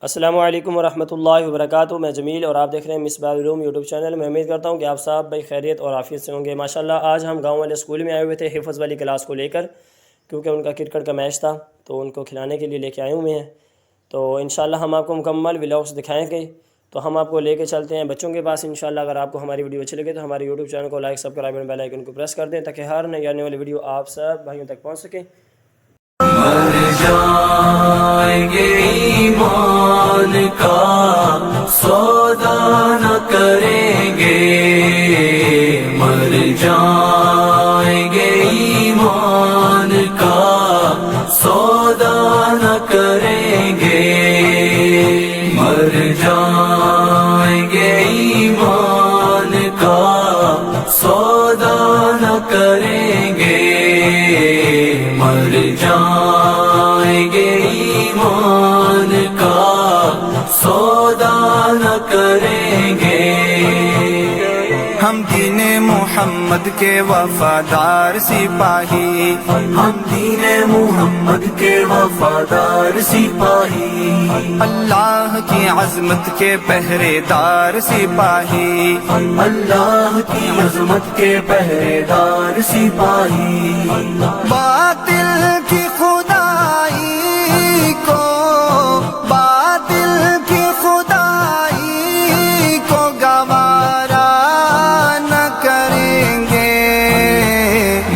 السلام علیکم ورحمۃ اللہ وبرکاتہ. میں جمیل اور آپ دیکھ رہے ہیں مصباح العلوم یوٹیوب چینل. میں امید کرتا ہوں کہ آپ سب بھائی خیریت اور عافیت سے ہوں گے. ماشاءاللہ آج ہم گاؤں والے اسکول میں آئے ہوئے تھے حفظ والی کلاس کو لے کر، کیونکہ ان کا کرکٹ کا میچ تھا تو ان کو کھلانے کے لیے لے کے آئے ہوئے ہیں. تو انشاءاللہ ہم آپ کو مکمل ولاگس دکھائیں گے. تو ہم آپ کو لے کے چلتے ہیں بچوں کے پاس انشاءاللہ. اگر آپ کو ہماری ویڈیو اچھی لگے تو ہمارے یوٹیوب چینل کو لائک، سبسکرائب اور بیل آئیکن کو پریس کر دیں تاکہ ہر نئی آنے والی ویڈیو آپ سب بھائیوں تک پہنچ سکے. مر جائیں گے ایمان کا سودا نہ کریں گے، مر جائیں گے ایمان کا سودا نہ کریں گے، مر جائیں گے ایمان کا سودا نہ کریں گے، مر جائیں گے ایمان کا سودا نہ کریں گے. ہم دین محمد کے وفادار سپاہی، ہم دین محمد کے وفادار سپاہی، اللہ کی عظمت کے پہرے دار سپاہی، اللہ کی عظمت کے پہرے دار سپاہی، باطل کی خدائی کو، باطل کی خدائی کو گوارا نہ کریں گے،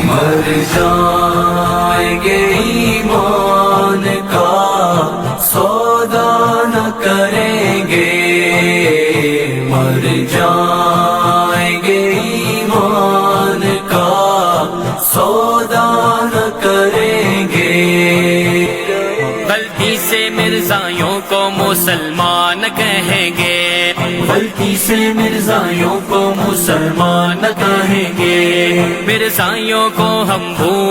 مر جائیں گے ایمان کا سودا نہ کریں گے، مر جائیں گے ایمان کا سودا نہ کریں گے. غلطی سے مرزائیوں کو مسلمان کہیں گے، غلطی سے مرزائیوں کو مسلمان کہیں گے، مرزائیوں کو ہم بھول